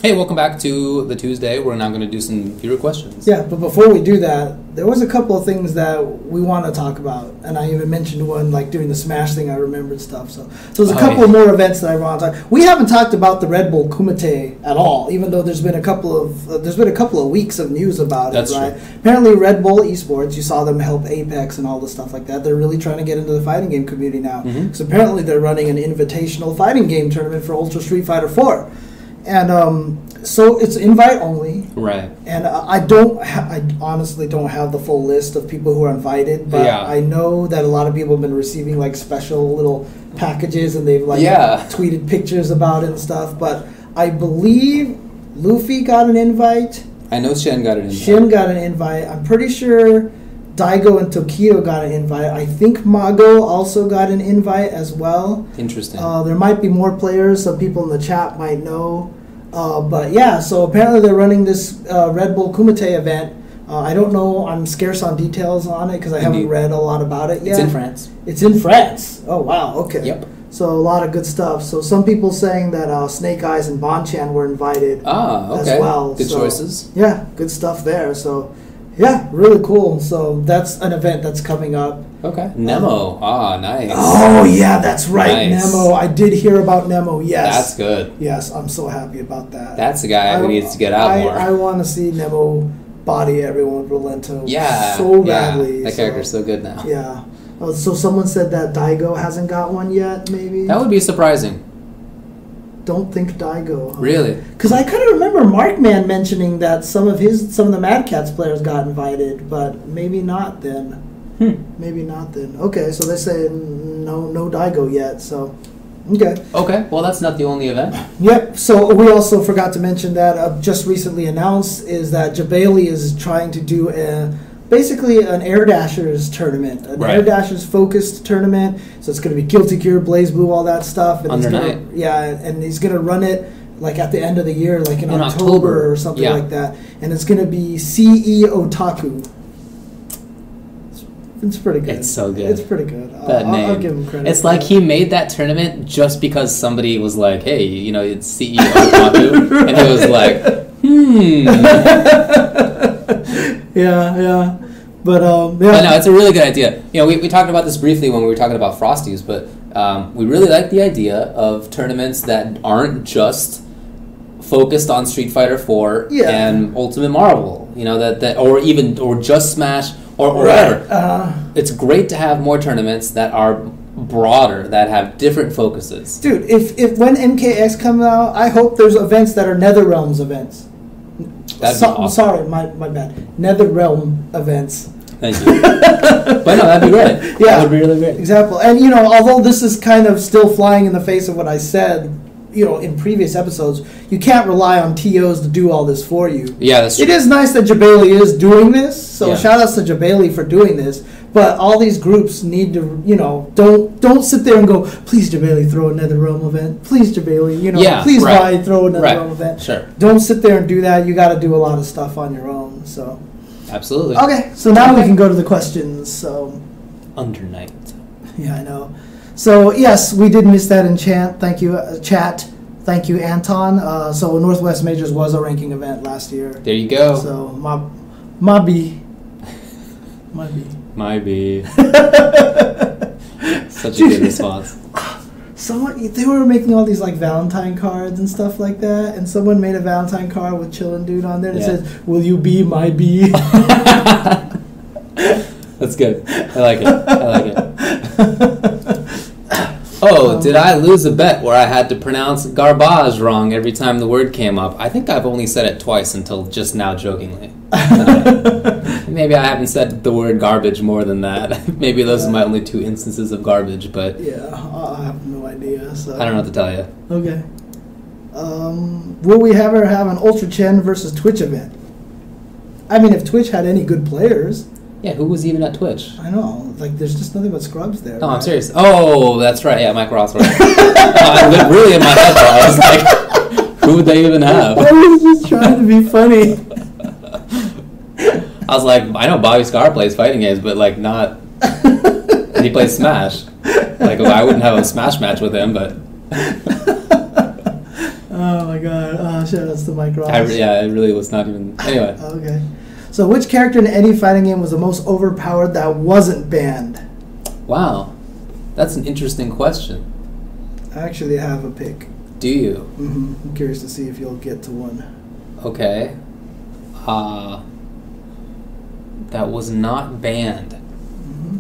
Hey, welcome back to the Tuesday. We're now going to do some viewer questions. Yeah, but before we do that, there was a couple of things that we want to talk about, and I even mentioned one like during the Smash thing. I remembered stuff. So there's a couple more events that I want to talk. We haven't talked about the Red Bull Kumite at all, even though there's been a couple of weeks of news about That's it. Right? True. Apparently, Red Bull Esports. You saw them help Apex and all the stuff like that. They're really trying to get into the fighting game community now. So apparently, they're running an invitational fighting game tournament for Ultra Street Fighter 4. And so it's invite only, right? And I honestly don't have the full list of people who are invited, but I know that a lot of people have been receiving like special little packages, and they've like tweeted pictures about it and stuff. But I believe Luffy got an invite. I know Shen got an invite. Shin got an invite. I'm pretty sure Daigo and Tokido got an invite. I think Mago also got an invite as well. Interesting. There might be more players. Some people in the chat might know. But yeah, so apparently they're running this Red Bull Kumite event. I don't know. I'm scarce on details on it because I haven't read a lot about it yet. It's in France. It's in France. Oh, wow. Okay. Yep. So a lot of good stuff. So some people saying that Snake Eyes and Bonchan were invited as well. Good choices. Yeah, good stuff there. So yeah, really cool. So that's an event that's coming up. Okay. Nemo. Nice. Oh, yeah, that's right. Nice. Nemo. I did hear about Nemo, yes. That's good. Yes, I'm so happy about that. That's a guy who needs to get out more. I want to see Nemo body everyone with Rolento so badly. That character's so good now. Yeah. So someone said that Daigo hasn't got one yet, maybe? That would be surprising. Don't think Daigo. Huh? Really? Because I kind of remember Markman mentioning that some of the Mad Cats players got invited, but maybe not then. Maybe not then. Okay, so they say no Daigo yet, so okay. Okay, well that's not the only event. Yep, so we also forgot to mention that just recently announced is that Jabali is trying to do basically an Air Dashers tournament, Air Dashers focused tournament. So it's going to be Guilty Gear, Blaze Blue, all that stuff. And and he's going to run it like at the end of the year, like in October or something like that. And it's going to be CE Otaku. It's pretty good. It's so good. It's pretty good. I'll give him credit. It's like he made that tournament just because somebody was like, hey, it's CEO Otaku. And he was like, Yeah. But no, it's a really good idea. We talked about this briefly when we were talking about Frosties, but we really like the idea of tournaments that aren't just focused on Street Fighter 4 and Ultimate Marvel, or just Smash or whatever. It's great to have more tournaments that are broader, that have different focuses. Dude, if when MKX comes out, I hope there's events that are NetherRealms events. Awesome. Sorry, my bad. NetherRealm events. Thank you. But no, that'd be great. Yeah, that would be really great. Exactly. And although this is kind of still flying in the face of what I said, in previous episodes, you can't rely on TOs to do all this for you. Yeah, that's true. It is nice that Jabali is doing this, so shout outs to Jabali for doing this. But all these groups need to, don't sit there and go, please Jabali, throw another realm event. Please Jabali, please Vi, throw another realm event. Sure. Don't sit there and do that. You got to do a lot of stuff on your own. So. Absolutely. Okay, so now we can go to the questions. So. Under night. Yeah, I know. So, yes, we did miss that in chat. Thank you, chat. Thank you, Anton. So, Northwest Majors was a ranking event last year. There you go. So, my B. Such a good response. They were making all these, like, Valentine cards and stuff like that, and someone made a Valentine card with Chillin' Dude on there, and it says, will you be my B? That's good. I like it. Oh, did I lose a bet where I had to pronounce garbage wrong every time the word came up? I think I've only said it twice until just now jokingly. Maybe I haven't said the word garbage more than that. Maybe those are my only 2 instances of garbage, but... Yeah, I have no idea. So. I don't know what to tell you. Okay. Will we ever have an UltraChen versus Twitch event? I mean, if Twitch had any good players... Yeah, who was even at Twitch? I know. Like, there's just nothing but scrubs there. Oh, right? I'm serious. Oh, that's right. Yeah, Mike Ross. I lived really in my head, though. I was like, who would they even have? I was just trying to be funny. I was like, I know Bobby Scar plays fighting games, but, like, not... And he plays Smash. Like, I wouldn't have a Smash match with him, but... Oh my god. Oh, shout outs to Mike Ross. It really was not even... Anyway. Okay. So which character in any fighting game was the most overpowered that wasn't banned? Wow. That's an interesting question. I actually have a pick. Do you? Mm-hmm. I'm curious to see if you'll get to one. Okay. That was not banned. Mm-hmm.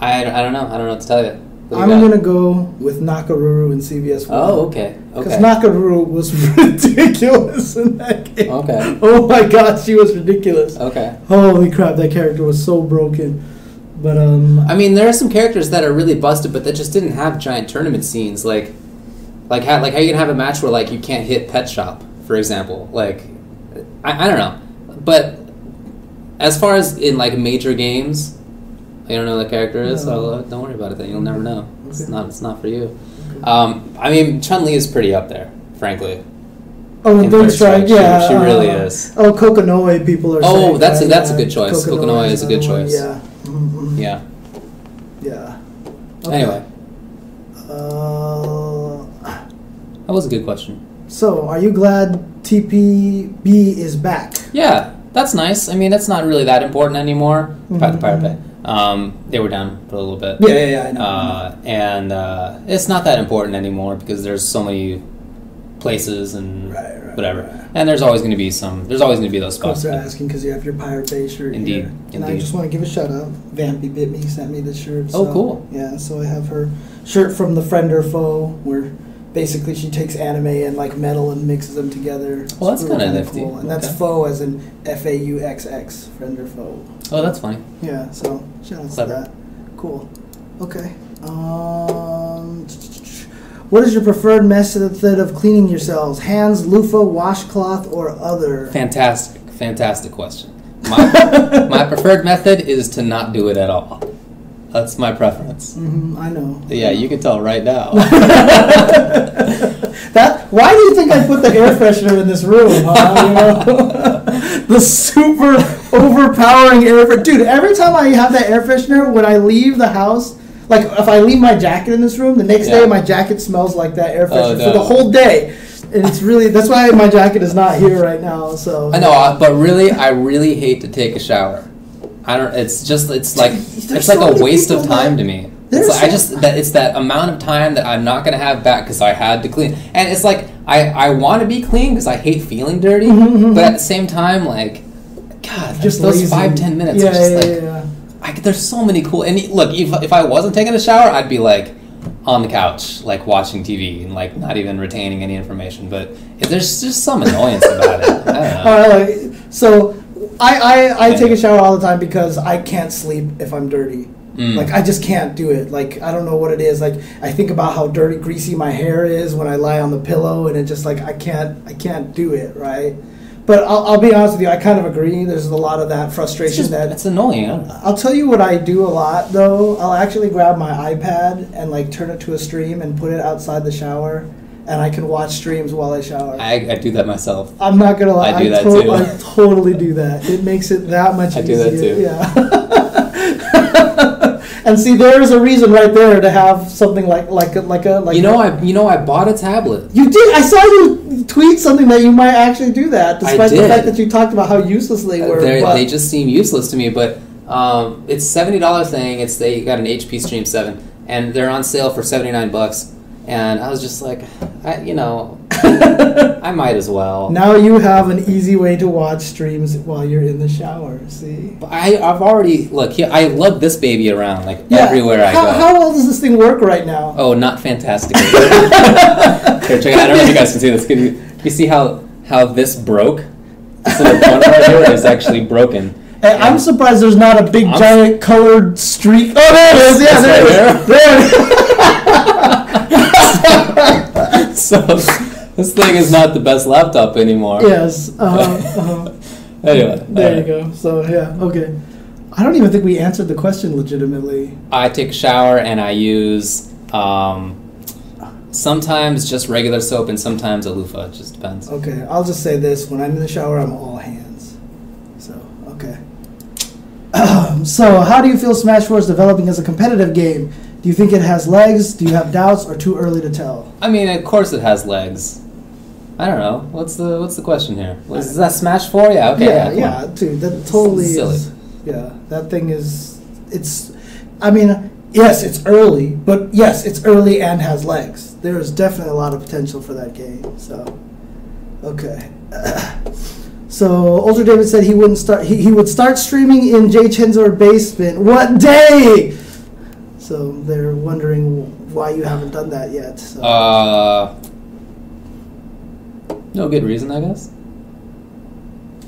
I don't know. I don't know what to tell you. I'm going to go with Nakaruru in CVS 1. Oh, okay. Because Nakaruru was ridiculous in that game. Okay. Oh my god, she was ridiculous. Okay. Holy crap, that character was so broken. But I mean, there are some characters that are really busted, but that just didn't have giant tournament scenes, like how you can have a match where like you can't hit Pet Shop, for example. Like, I don't know, but as far as in like major games, I don't know who the character is, so don't worry about it. Then you'll never know. Okay. It's not for you. Okay. I mean, Chun-Li is pretty up there, frankly. Oh, in Third Strike, yeah, she really is. Oh, Kokonoe, people are saying. Oh, that's a good choice. Kokonoe is a good choice. Yeah. Mm-hmm. Yeah. Yeah. Okay. Anyway. That was a good question. So, are you glad TPB is back? Yeah, that's nice. I mean, that's not really that important anymore. Pirate Bay. They were down for a little bit. Yeah, I know. And it's not that important anymore because there's so many places and whatever. Right. And there's always going to be those spots. They're asking because you have your Pirate Bay shirt. Indeed. Here. And I just want to give a shout out. Vampy Bit Me sent me this shirt. Oh, cool. Yeah, so I have her shirt from the Friend or Foe, where basically she takes anime and like metal and mixes them together. Well, that's kind of nifty. Cool. And that's Foe as in FAUXX, Friend or Foe. Oh, that's funny. Yeah, so shout out to that. Cool. Okay. What is your preferred method of cleaning yourselves? Hands, loofah, washcloth, or other? Fantastic question. My preferred method is to not do it at all. That's my preference. Mm-hmm, I know. Yeah, you can tell right now. Why do you think I put the air freshener in this room, huh? You know? The super overpowering air freshener. Dude, every time I have that air freshener, when I leave the house, like if I leave my jacket in this room, the next day my jacket smells like that air freshener for the whole day. And it's really, that's why my jacket is not here right now. So I know, but really, I really hate to take a shower. It's like a waste of time to me. It's that amount of time that I'm not going to have back because I had to clean. And it's like, I want to be clean because I hate feeling dirty, but at the same time, like, God, just those 5-10 minutes are just there's so many cool... And look, if I wasn't taking a shower, I'd be like on the couch, like watching TV and like not even retaining any information. But there's just some annoyance about it. I don't know. So I take a shower all the time because I can't sleep if I'm dirty. Like, I just can't do it. Like, I don't know what it is. Like, I think about how dirty, greasy my hair is when I lie on the pillow, and it just, like, I can't do it, right? But I'll be honest with you, I kind of agree. There's a lot of that frustration it's annoying. I'll tell you what I do a lot, though. I'll actually grab my iPad and, like, turn it to a stream and put it outside the shower, and I can watch streams while I shower. I do that myself. I'm not going to lie. I do that, too. I totally do that. It makes it that much easier. I do that, too. Yeah. And see, there is a reason right there to have something like a. I bought a tablet. You did. I saw you tweet something that you might actually do that, despite the fact that you talked about how useless they were. They just seem useless to me. But it's $70 thing. They got an HP Stream 7, and they're on sale for $79. And I was just like, I might as well. Now you have an easy way to watch streams while you're in the shower, see? But I've already, I lug this baby around, everywhere I go. How well does this thing work right now? Oh, not fantastically. Here, check it out. I don't know if you guys can see this. Can you see how this broke? This little corner right here is actually broken. Hey, I'm surprised there's not a big, giant colored streak. Oh, there it is. Yeah, there it is. So, this thing is not the best laptop anymore. Yes. Anyway. There you go. So, yeah, okay. I don't even think we answered the question legitimately. I take a shower and I use sometimes just regular soap and sometimes a loofah. It just depends. Okay, I'll just say this. When I'm in the shower, I'm all hands. So, okay. So, how do you feel Smash 4 is developing as a competitive game? Do you think it has legs? Do you have doubts, or too early to tell? I mean, of course it has legs. I don't know. What's the question here? Is that Smash 4? Yeah. Okay. Yeah, dude. That totally silly. Yeah, that thing is. It's. I mean, yes, it's early, but yes, it's early and has legs. There is definitely a lot of potential for that game. So, okay. So Ultra David said he wouldn't start. He would start streaming in jchensor basement. What day? So they're wondering why you haven't done that yet. So. No good reason, I guess.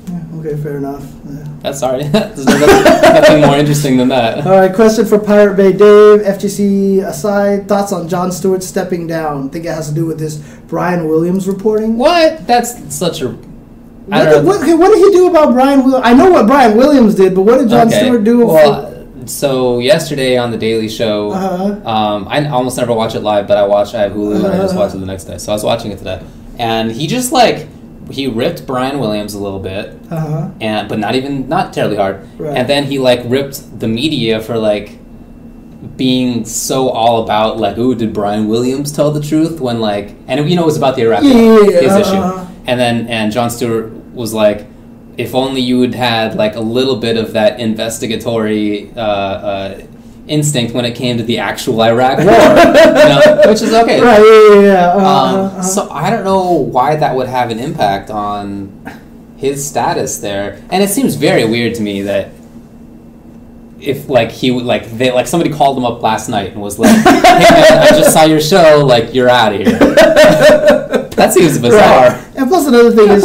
Yeah, okay, fair enough. Yeah. That's sorry. There's nothing more interesting than that. All right, question for Pirate Bay Dave. FGC aside, thoughts on Jon Stewart stepping down? Think it has to do with this Brian Williams reporting? What? That's such a... What did he do about Brian Williams? I know what Brian Williams did, but what did Jon Stewart do? So yesterday on the Daily Show, I almost never watch it live, but I have Hulu and I just watch it the next day. So I was watching it today, and he just he ripped Brian Williams a little bit, but not terribly hard, right. And then he ripped the media for being so all about did Brian Williams tell the truth when and it was about the Iraq his issue, and Jon Stewart was like, if only you had had a little bit of that investigatory instinct when it came to the actual Iraq war, which is okay. Right, So I don't know why that would have an impact on his status there, and it seems very weird to me that if he would somebody called him up last night and was like, "Hey man, I just saw your show. You're out of here." That seems bizarre. Right. And plus another thing is,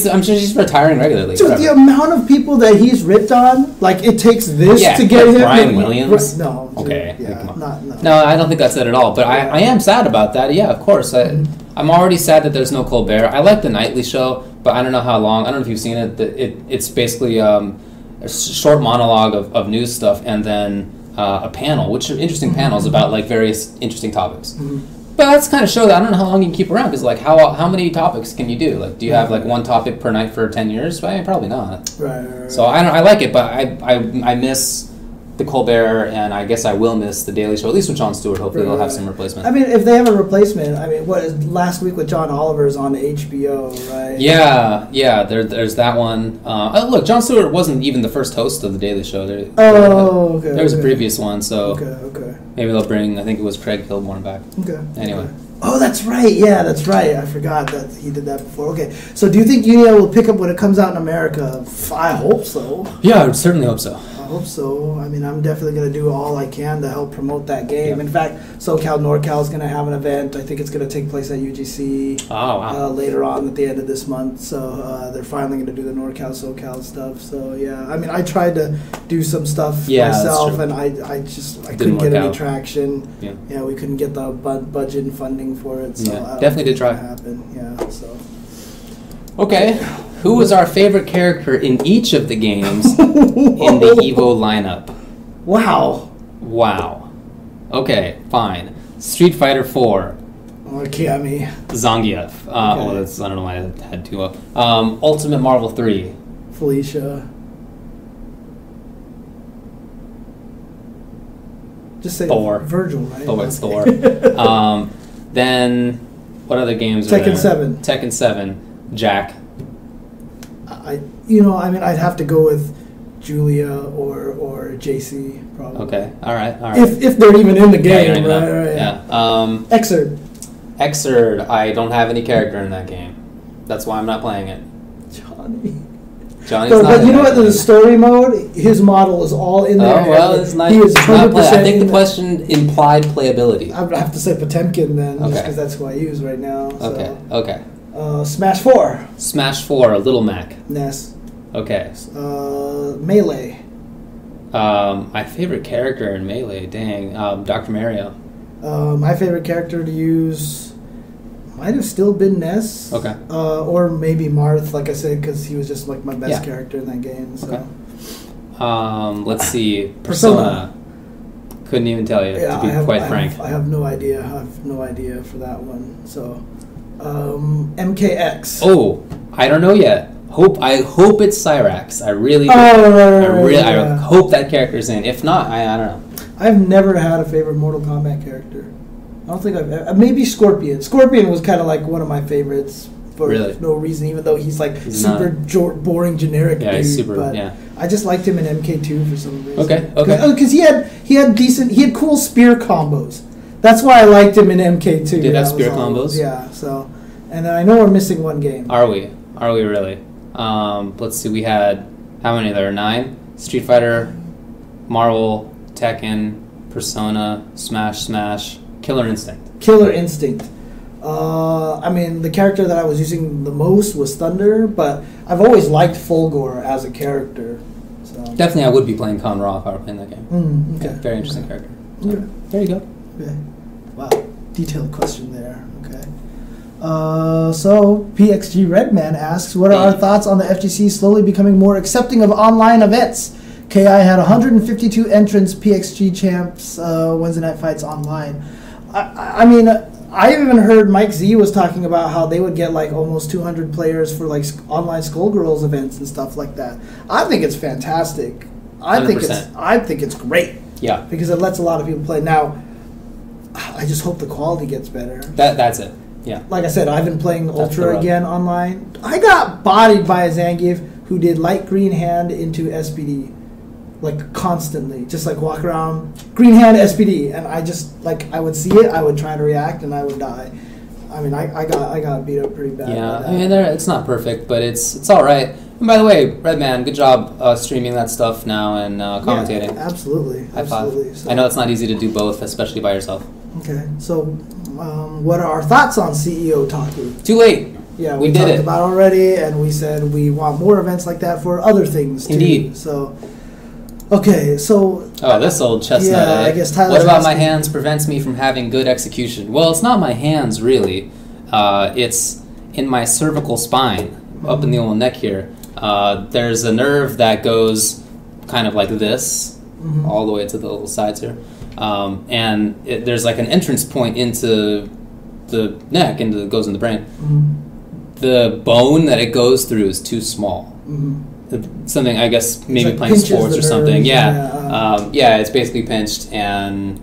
I'm sure he's retiring regularly. Dude, the amount of people that he's ripped on, it takes this to get him. Brian Williams? No. Dude, okay. Yeah, no, I don't think that's it at all. But I am sad about that. Yeah, of course. I'm already sad that there's no Colbert. I like the nightly show, but I don't know how long. I don't know if you've seen it. It's basically a short monologue of news stuff and then a panel, which are interesting panels about various interesting topics. But that's kind of show that I don't know how long you can keep around, because how many topics can you do? Do you have one topic per night for 10 years? Well, probably not. Right. So I like it, but I miss the Colbert, and I guess I will miss the Daily Show, at least with Jon Stewart. Hopefully they'll have some replacement. I mean, if they have a replacement, what is last week with John Oliver's on HBO, right? Yeah. There's that one. Look, Jon Stewart wasn't even the first host of the Daily Show. There was a previous one, so okay. Maybe they'll bring. I think it was Craig Kilborn back. Okay. Anyway. Okay. Oh, that's right. Yeah, that's right. I forgot that he did that before. Okay. So do you think Unia will pick up when it comes out in America? I hope so. Yeah, I would certainly hope so. I hope so. I mean, I'm definitely going to do all I can to help promote that game. Yeah. In fact, SoCal NorCal is going to have an event. I think it's going to take place at UGC later on at the end of this month. So they're finally going to do the NorCal SoCal stuff. So yeah, I mean, I tried to do some stuff myself, and I couldn't get any traction. Yeah, we couldn't get the budget and funding for it. So I definitely did try. Happen. Yeah. So. Okay. Who was our favorite character in each of the games in the EVO lineup? Wow. Okay, fine. Street Fighter 4. Kiami. Zangief. I don't know why I had two up. Ultimate Marvel 3. Felicia. Just say Thor. Virgil, right? Oh, it's Thor. Then, what other games are there? Tekken 7. Jack. I'd have to go with Julia or JC probably. Okay, all right. If they're even in the game, right. Yeah. Exerd. Exerd. I don't have any character in that game. That's why I'm not playing it. Johnny's not. But you know what? The story mode, his model is all in there. Oh well, it's nice. He is 100%. I think the question implied playability. I would have to say Potemkin then, just because that's who I use right now. So. Okay. Smash 4. Smash 4, Little Mac. NES. Okay. Melee. My favorite character in Melee, Dr. Mario. My favorite character to use might have still been Ness. Okay. Or maybe Marth, like I said, because he was just my best character in that game. So. Okay. Let's see. Persona. Couldn't even tell you, to be quite frank. I have no idea. I have no idea for that one. So. MKX. Oh, I don't know yet. I hope it's Cyrax. I really do. I I hope that character's in. If not, I don't know. I've never had a favorite Mortal Kombat character. I don't think maybe Scorpion. Scorpion was kind of like one of my favorites for no reason, even though he's like super boring, generic. Yeah, dude, he's super. but yeah. I just liked him in MK2 for some reason. Okay. Because he had cool spear combos. That's why I liked him in MK2. Did have spear combos? Yeah. So, and I know we're missing one game. Are we? Are we really? Let's see. We had how many? There are 9. Street Fighter, Marvel, Tekken, Persona, Smash, Killer Instinct. Killer Instinct. I mean, the character that I was using the most was Thunder, but I've always liked Fulgore as a character. So. Definitely, I would be playing Conra if I were playing that game. Okay. Yeah, very interesting character. Okay. There you go. Okay. Wow. Detailed question there. Okay. So, PXG Redman asks, what are our thoughts on the FGC slowly becoming more accepting of online events? KI had 152 entrants, PXG champs, Wednesday night fights online. I mean, I even heard Mike Z was talking about how they would get like almost 200 players for like online Skullgirls events and stuff like that. I think it's fantastic. I 100%. think it's great. Yeah. Because it lets a lot of people play. Now, I just hope the quality gets better. That's it. Yeah. Like I said, I've been playing Ultra again online. I got bodied by a Zangief who did light green hand into SPD. Like constantly, just like walk around, green hand SPD, and I just like I would see it, I would try to react, and I would die. I mean, I got beat up pretty bad. Yeah, I mean, it's not perfect, but it's all right. And by the way, Redman, good job streaming that stuff now and commentating. Yeah, absolutely. So, I know it's not easy to do both, especially by yourself. Okay, so what are our thoughts on CEO Taku? Too late. Yeah, we talked did it about it already, and we said we want more events like that for other things too. Indeed. So. Okay, so... Oh, this old chestnut, yeah, I guess Tyler's what about my hands prevents me from having good execution? Well, it's not my hands, really. It's in my cervical spine, up in the old neck here. There's a nerve that goes kind of like this, all the way to the little sides here. And there's like an entrance point into the neck, and goes in the brain. The bone that it goes through is too small. Something, I guess, maybe like playing sports or something. Yeah. It's basically pinched, and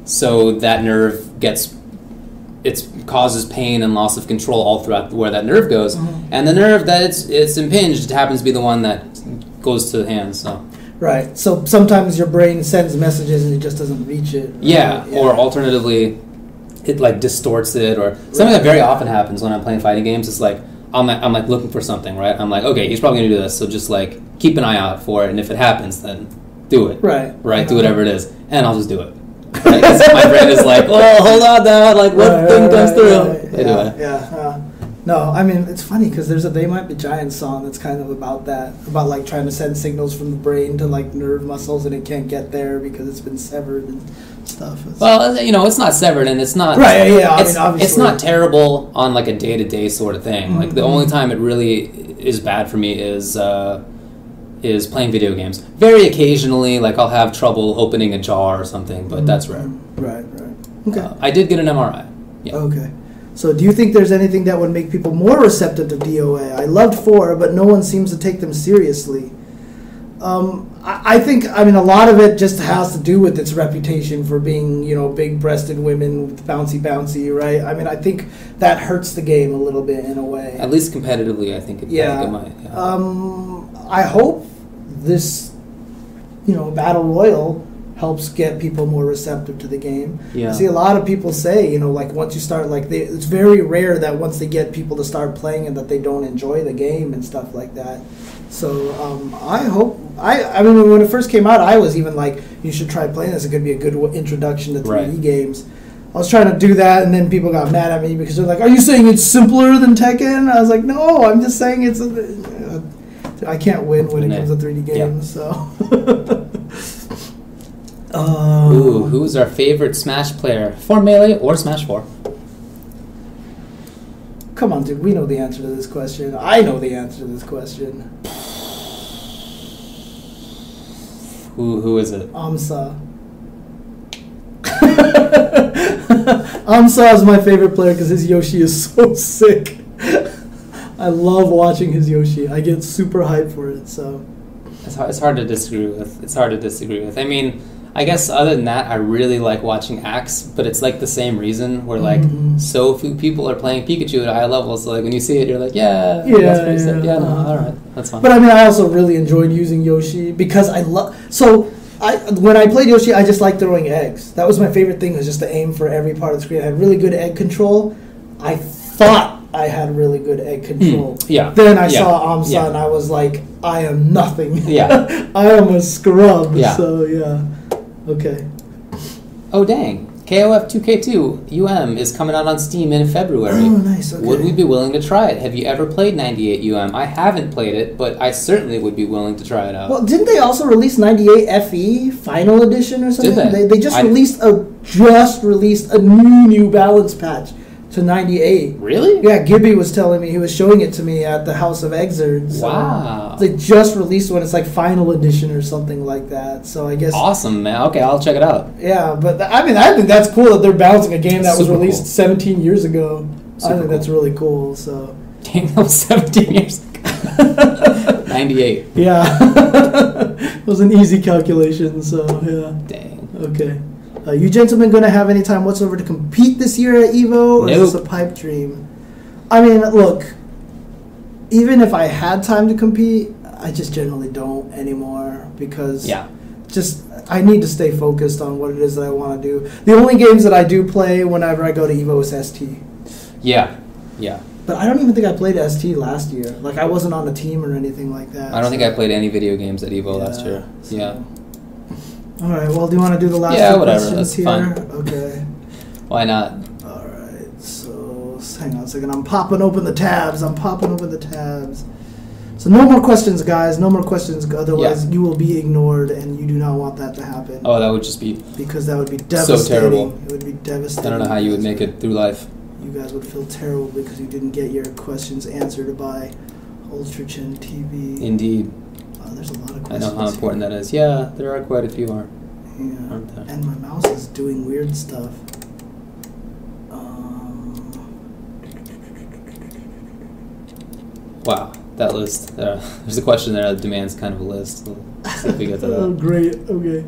so that nerve it causes pain and loss of control all throughout where that nerve goes. And the nerve that it's impinged happens to be the one that goes to the hands. So. Right. So sometimes your brain sends messages and it just doesn't reach it. Yeah. Or alternatively, it like distorts it, or something that very often happens when I'm playing fighting games. It's like I'm like looking for something, right? I'm like, okay, he's probably gonna do this, so just like keep an eye out for it, and if it happens, then do it. Right. Do whatever it is, and I'll just do it. Right? 'Cause my brain is like, oh, hold on, Dad. Like, what thing comes through? Anyway. No, I mean, it's funny because there's a They Might Be Giants song that's kind of about that, about like trying to send signals from the brain to like nerve muscles, and it can't get there because it's been severed and stuff. Well, it's not severed, and it's not it's not terrible on like a day-to-day sort of thing. Like the only time it really is bad for me is playing video games. Very occasionally, like I'll have trouble opening a jar or something, but that's rare. Right. Okay. I did get an MRI. Yeah. Okay. So do you think there's anything that would make people more receptive to DOA? I loved 4, but no one seems to take them seriously. I think, a lot of it just has to do with its reputation for being, big-breasted women with bouncy, right? I think that hurts the game a little bit in a way. At least competitively, I think it might. Yeah. I hope this, Battle Royal helps get people more receptive to the game. Yeah. I see a lot of people say, like once you start, it's very rare that once they get people to start playing it that they don't enjoy the game and stuff like that. So I hope, when it first came out, I was even like, you should try playing this. It could be a good introduction to 3D games. I was trying to do that, and then people got mad at me because they're like, are you saying it's simpler than Tekken? I was like, no, I'm just saying I can't win when it comes to 3D games, so... Who's our favorite Smash player? For Melee or Smash 4? Come on, dude. We know the answer to this question. I know the answer to this question. Who is it? Amsa. Amsa is my favorite player because his Yoshi is so sick. I love watching his Yoshi. I get super hyped for it. So it's hard to disagree with. I guess other than that, I really like watching Axe, but it's like the same reason where like so few people are playing Pikachu at a high level. So like when you see it, you're like, that's pretty sick. Yeah, no, all right, that's fine. But I mean, I also really enjoyed using Yoshi because I love. So when I played Yoshi, I just liked throwing eggs. That was my favorite thing, was just to aim for every part of the screen. I had really good egg control. I thought I had really good egg control. Then I saw Amsa and I was like, I am nothing. I am a scrub. So okay. Oh dang. KOF 2K2 UM is coming out on Steam in February. Oh, nice. Okay. Would we be willing to try it? Have you ever played 98 UM? I haven't played it, but I certainly would be willing to try it out. Well, didn't they also release 98 FE Final Edition or something? Did they just released a new balance patch to 98. Really? Yeah, Gibby was telling me, he was showing it to me at the House of Exerd. So wow. They just released one. It's like Final Edition or something like that. So I guess... Awesome, man. Okay, I'll check it out. Yeah, but I think that's cool that they're balancing a game that was released 17 years ago. I think that's really cool. So game that was 17 years ago. 98. Yeah. It was an easy calculation, so yeah. Dang. Okay. You gentlemen going to have any time whatsoever to compete this year at EVO, or is this a pipe dream? I mean, look, even if I had time to compete, I just generally don't anymore because I need to stay focused on what it is that I want to do. The only games that I do play whenever I go to EVO is ST. Yeah. But I don't even think I played ST last year. Like, I wasn't on a team or anything like that. I don't think I played any video games at EVO last year. So. Yeah. All right, well, do you want to do the last two questions that's here? fine. Okay. Why not? All right, so hang on a second. I'm popping open the tabs. So no more questions, guys. No more questions. Otherwise, you will be ignored, and you do not want that to happen. Oh, that would just be... Because that would be devastating. So terrible. It would be devastating. I don't know how you would make it through life. You guys would feel terrible because you didn't get your questions answered by UltraChenTV. Indeed. There's a lot of I questions. know how important that is. Yeah, there are quite a few, aren't there? And my mouse is doing weird stuff. Wow, that list. There's a question there that demands kind of a list. Let's see if we get to that. Oh, great. Okay.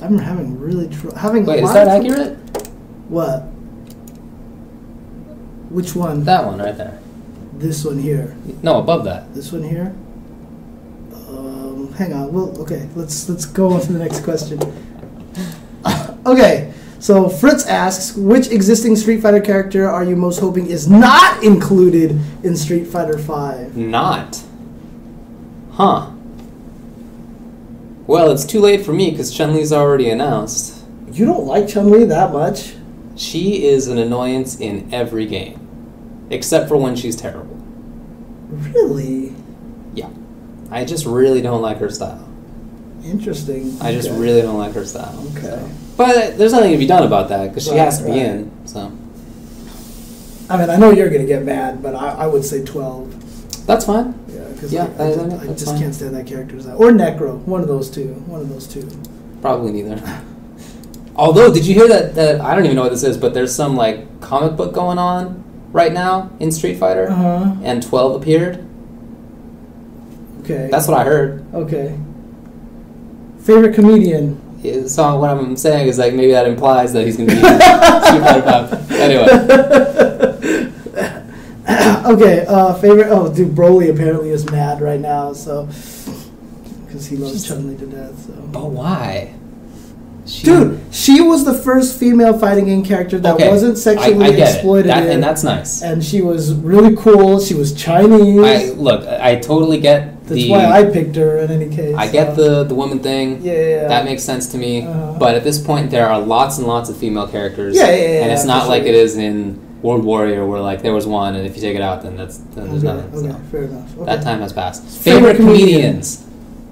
I'm having really having. Wait, is that accurate? What? Which one? That one right there. This one here. No, above that. This one here. Hang on. Well, okay. Let's go on to the next question. Okay. So Fritz asks, which existing Street Fighter character are you most hoping is not included in Street Fighter V? Not? Huh. Well, it's too late for me because Chun-Li's already announced. You don't like Chun-Li that much? She is an annoyance in every game. Except for when she's terrible. Really? Yeah. I just really don't like her style. Interesting. I just really don't like her style. Okay. So. But there's nothing to be done about that because she has to be in. So. I mean, I know you're going to get mad, but I would say 12. That's fine. Yeah, because I just can't stand that character. Or Necro. One of those two. Probably neither. Although, did you hear that I don't even know what this is, but there's some like comic book going on right now in Street Fighter, and 12 appeared. Okay. That's what I heard. Okay. Favorite comedian? So what I'm saying is like maybe that implies that he's going to be in Street Fighter 5. Anyway. Okay. Favorite? Oh, dude, Broly apparently is mad right now, so because he loves Chun-Li to death. So. But why? Dude, she was the first female fighting game character that wasn't sexually exploited. And that's nice. And she was really cool. She was Chinese. I totally get that's why I picked her in any case. I get the woman thing. Yeah. That makes sense to me. But at this point, there are lots and lots of female characters. Yeah. And it's not like it is in World Warrior where like there was one, and if you take it out, then there's nothing. Okay, so. fair enough. Okay. That time has passed. Favorite comedians?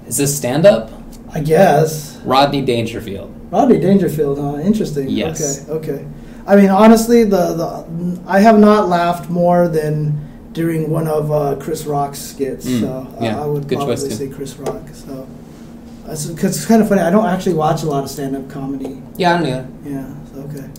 Is this stand-up? I guess. Rodney Dangerfield. Rodney Dangerfield, huh? Interesting. Yes. Okay. I mean, honestly, I have not laughed more than during one of Chris Rock's skits. So I would probably say Chris Rock. So because it's kind of funny. I don't actually watch a lot of stand-up comedy. Yeah, I don't either. Yeah. Okay.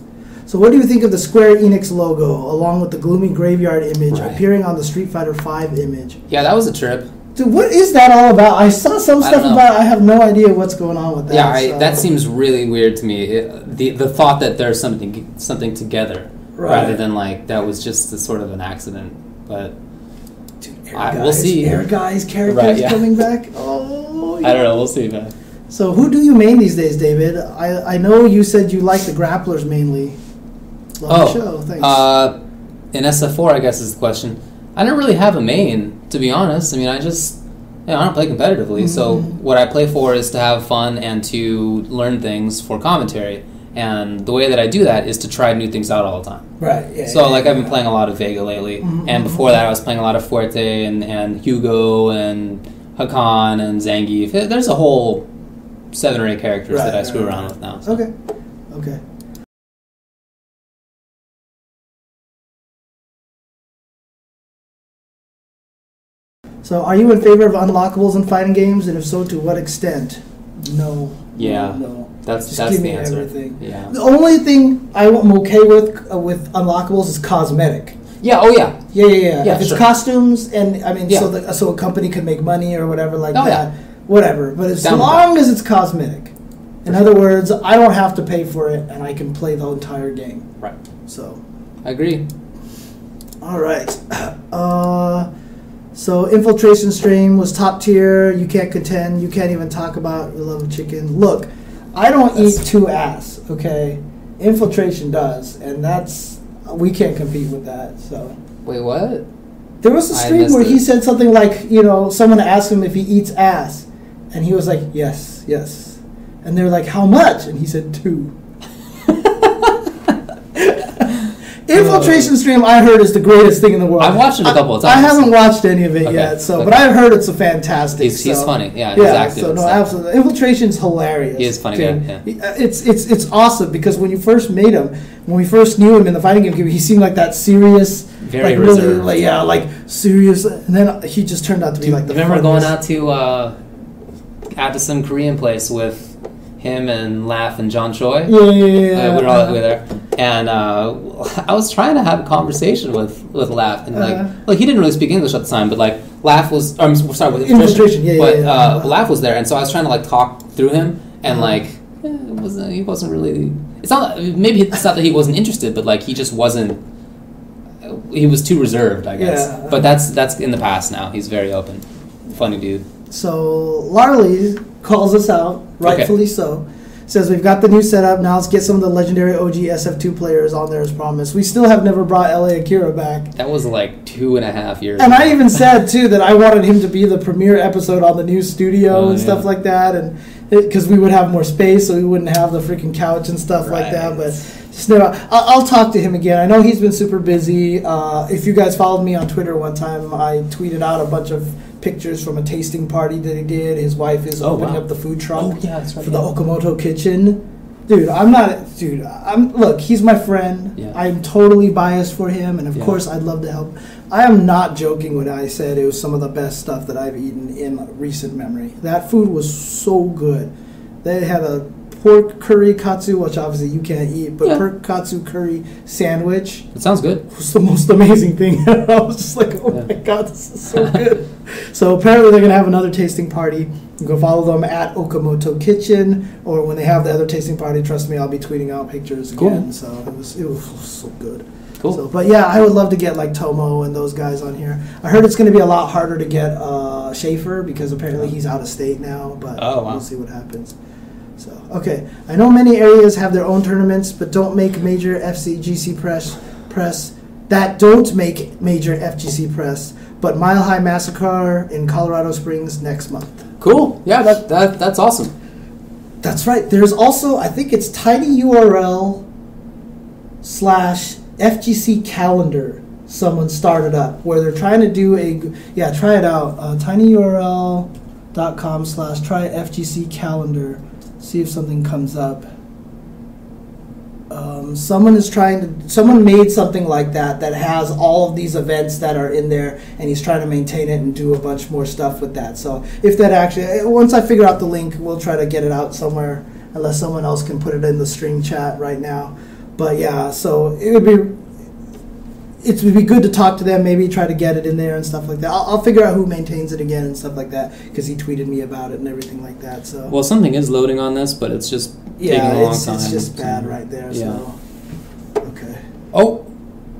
So what do you think of the Square Enix logo, along with the gloomy graveyard image appearing on the Street Fighter V image? Yeah, that was a trip. Dude, what is that all about? I saw some stuff about it. I have no idea what's going on with that. Yeah, that seems really weird to me. The thought that there's something together, rather than like that was just a sort of an accident. But dude, we'll see. Air Guys characters coming back. Oh, yeah. I don't know. We'll see, man. So who do you main these days, David? I know you said you like the grapplers mainly. Love the show. Thanks. In SF4, I guess is the question. I don't really have a main, to be honest. I mean, I don't play competitively. So what I play for is to have fun and to learn things for commentary. And the way that I do that is to try new things out all the time. Right. Yeah, so I've been playing a lot of Vega lately, and before that I was playing a lot of Fuerte and Hugo and Hakan and Zangief. There's a whole 7 or 8 characters that I screw around with now. So. Okay. So, are you in favor of unlockables in fighting games, and if so, to what extent? No. Yeah. No. That's give me the answer. Everything. Yeah. The only thing I'm okay with unlockables is cosmetic. Yeah. Oh yeah. Yeah. If it's costumes, and I mean, Yeah. so a company can make money or whatever like Oh, that. yeah. Whatever. But as long as it's cosmetic, in other words, I don't have to pay for it, and I can play the entire game. Right. So. I agree. All right. So Infiltration Stream was top tier. You can't contend. You can't even talk about your love of chicken. Look, I don't eat 2 ass, okay? Infiltration does, and we can't compete with that. So Wait, what? there was a stream where he said something like, someone asked him if he eats ass, and he was like, yes, and they're like, how much? And he said 2. Infiltration Stream, I heard, is the greatest thing in the world. I've watched it a couple of times. I haven't watched any of it yet, but I've heard it's a fantastic. He's funny, yeah. He's active. So no, absolutely. Infiltration's hilarious. He is funny guy. Yeah. It's awesome because when you first made him, when we first knew him in the fighting game, he seemed like that serious, very reserved. Really, serious, and then he just turned out to be like the. Remember going out to some Korean place with him and Laugh and John Choi? Yeah. We were all there. And I was trying to have a conversation with Laugh, and he didn't really speak English at the time, but Laugh was with Infiltration. Laugh was there, and so I was trying to talk through him, and he wasn't really. It's not that he wasn't interested, but he just wasn't. He was too reserved, I guess. Yeah. But that's in the past now. He's very open, funny dude. So Larley calls us out, rightfully so. Says we've got the new setup, now let's get some of the legendary OG SF2 players on there as promised. We still have never brought LA Akira back. That was 2.5 years and ago. I even said, too, that I wanted him to be the premiere episode on the new studio and stuff like that, and because we would have more space, so we wouldn't have the freaking couch and stuff like that, but just never. I'll talk to him again. I know he's been super busy. If you guys followed me on Twitter one time, I tweeted out a bunch of pictures from a tasting party that he did. His wife is opening up the food truck for the Okamoto kitchen. Look, he's my friend. Yeah. I'm totally biased for him, and of course I'd love to help. I am not joking when I said it was some of the best stuff that I've eaten in recent memory. That food was so good. They had a pork curry katsu, which obviously you can't eat, but pork katsu curry sandwich. It sounds good. It was the most amazing thing. I was just like, oh my god, this is so good. So apparently they're going to have another tasting party. You can go follow them at Okamoto Kitchen, or when they have the other tasting party, trust me, I'll be tweeting out pictures again. So it was so good. Cool. So, but yeah, I would love to get Tomo and those guys on here. I heard it's going to be a lot harder to get Schaefer because apparently he's out of state now, but we'll see what happens. So, okay. I know many areas have their own tournaments, but don't make major FGC press. That don't make major FGC press, but Mile High Massacre in Colorado Springs next month. Cool. Yeah, that's awesome. That's right. There's also, I think it's tinyurl /FGC calendar someone started up where they're trying to do try it out. tinyurl.com/try FGC calendar. See if something comes up. Someone made something like that has all of these events that are in there, and he's trying to maintain it and do a bunch more stuff with that. So if that actually, once I figure out the link, we'll try to get it out somewhere, unless someone else can put it in the stream chat right now. But yeah, so it would be, it would be good to talk to them, maybe try to get it in there and stuff like that. I'll figure out who maintains it again and stuff like that, because he tweeted me about it and everything like that. So well, something is loading on this, but it's just taking a long time. It's just bad right there. Yeah. So okay. Oh,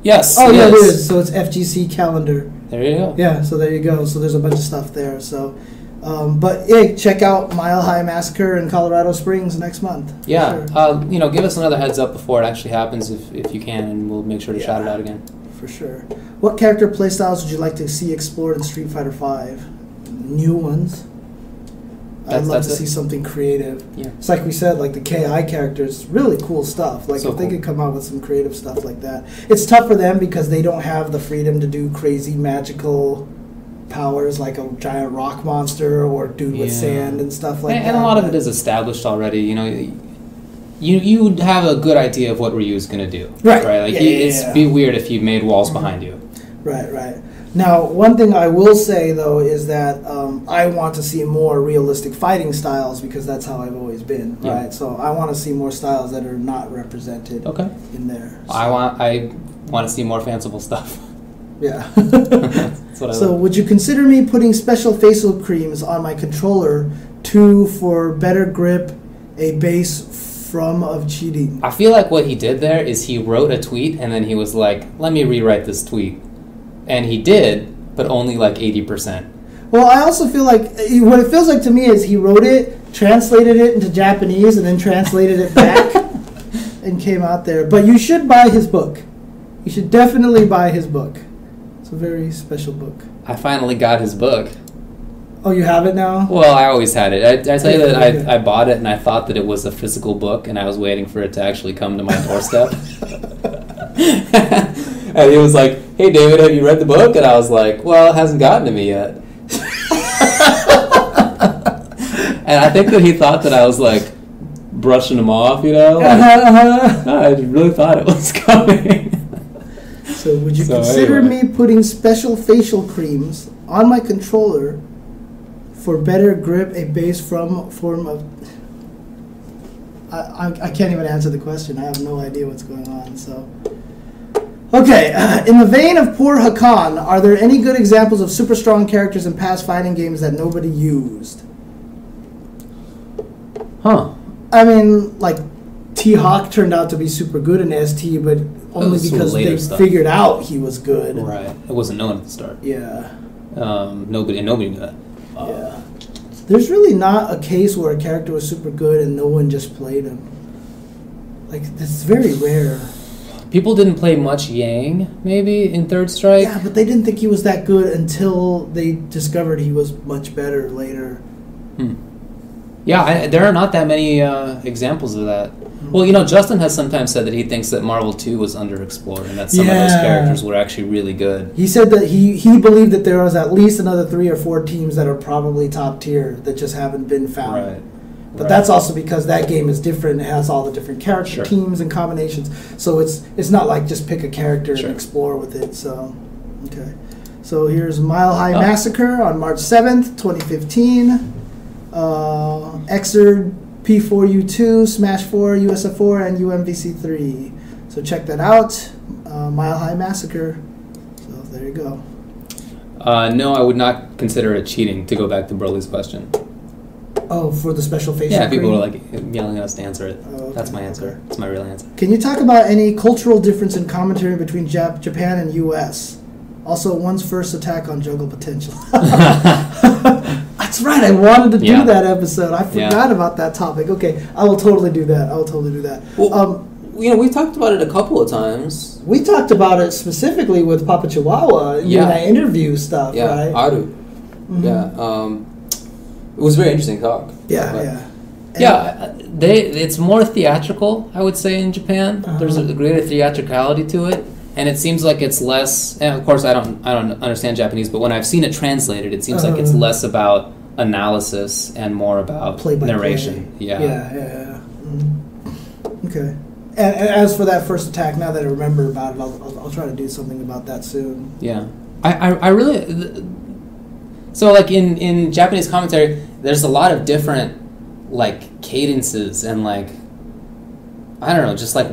yes. Oh yeah, it is. So it's FGC calendar. There you go. Yeah. So there you go. So there's a bunch of stuff there. So. But yeah, check out Mile High Massacre in Colorado Springs next month. Yeah, sure. give us another heads up before it actually happens if you can, and we'll make sure to shout it out again. For sure. What character playstyles would you like to see explored in Street Fighter V? New ones. I'd love to see something creative. Yeah. It's like we said, like the KI characters, really cool stuff. Like so if they could come out with some creative stuff like that. It's tough for them because they don't have the freedom to do crazy magical powers like a giant rock monster or dude with sand and stuff like that. And a lot of it is established already. You have a good idea of what Ryu's going to do. Right. Like it'd be weird if you made walls behind you. Right. Now, one thing I will say, though, is that I want to see more realistic fighting styles because that's how I've always been, right? So I want to see more styles that are not represented in there. So. I want to see more fanciful stuff. Yeah. That's what I so like. would you consider me putting special facial creams on my controller for better grip, a base of cheating? I feel like what he did there is he wrote a tweet and then he was like, let me rewrite this tweet. And he did, but only like 80%. Well, I also feel like what it feels like to me is he wrote it, translated it into Japanese, and then translated it back and came out there. But you should buy his book. You should definitely buy his book. It's a very special book. I finally got his book. Oh, you have it now? Well, I always had it. I tell you that I bought it and I thought that it was a physical book and I was waiting for it to actually come to my doorstep. And he was like, hey, David, have you read the book? And I was like, well, it hasn't gotten to me yet. And I think that he thought that I was like brushing him off, No, I really thought it was coming. So would you consider me putting special facial creams on my controller for better grip, a base form of... I can't even answer the question. I have no idea what's going on, so... Okay, in the vein of poor Hakan, are there any good examples of super strong characters in past fighting games that nobody used? Huh. I mean, like, T-Hawk turned out to be super good in ST, but only because they figured out he was good. Right. It wasn't known at the start. Yeah. Nobody knew that. Yeah. There's really not a case where a character was super good and no one just played him. Like, that's very rare. People didn't play much Yang, maybe, in Third Strike. Yeah, but they didn't think he was that good until they discovered he was much better later. Yeah, there are not that many examples of that. Well, Justin has sometimes said that he thinks that Marvel 2 was underexplored and that some of those characters were actually really good. He said that he believed that there was at least another 3 or 4 teams that are probably top tier that just haven't been found. Right. But that's also because that game is different. It has all the different character teams and combinations. So it's not like just pick a character and explore with it. So, okay. So here's Mile High Massacre on March 7th, 2015. Xrd P4U2, Smash 4, USF4, and UMVC3. So check that out. Mile High Massacre. So there you go. No, I would not consider it cheating, to go back to Broly's question. Oh, for the special facial cream? People were like yelling at us to answer it. Oh, okay, that's my answer. That's my real answer. Can you talk about any cultural difference in commentary between Japan and U.S.? Also, one's first attack on Jungle Potential. That's right. I wanted to do that episode. I forgot about that topic. Okay, I will totally do that. Well, we talked about it a couple of times. We talked about it specifically with Papa Chihuahua in that interview stuff, right? Aru. Mm-hmm. Yeah. It was a very interesting talk. It's more theatrical, I would say, in Japan. There's a greater theatricality to it. And it seems like it's less. And of course, I don't understand Japanese, but when I've seen it translated, it seems like it's less about analysis and more about narration. Play. Yeah. Mm-hmm. Okay. And as for that first attack, now that I remember about it, I'll try to do something about that soon. Yeah, I really. So like in Japanese commentary, there's a lot of different like cadences and like I don't know, just like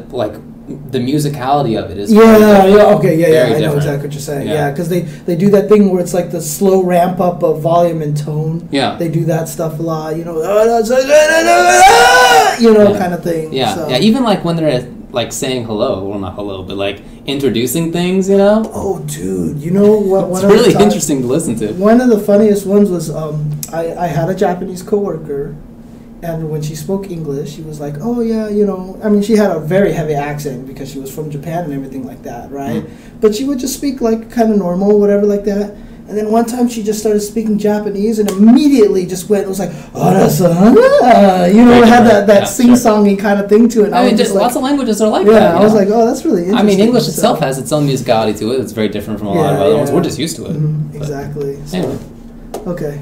the musicality of it is okay, very I know different. exactly what you're saying. Yeah, because they do that thing where it's like the slow ramp up of volume and tone. Yeah, they do that stuff a lot. Kind of thing. Yeah, so. yeah. Even like when they're like saying hello, well, not hello, but like introducing things, you know. Oh, dude, you know what? It's really interesting to listen to. One of the funniest ones was I had a Japanese coworker. And when she spoke English, she was like, oh, yeah, I mean, she had a very heavy accent because she was from Japan and everything like that, right? But she would just speak, like, kind of normal, whatever, like that. And then one time she just started speaking Japanese and immediately just went, it was like, it had that sing-songy kind of thing to it. I mean, just lots of languages are like that. Yeah, I was like, oh, that's really interesting. I mean, English itself has its own musicality to it. It's very different from a lot of other ones. We're just used to it. Exactly. So, anyway. Okay.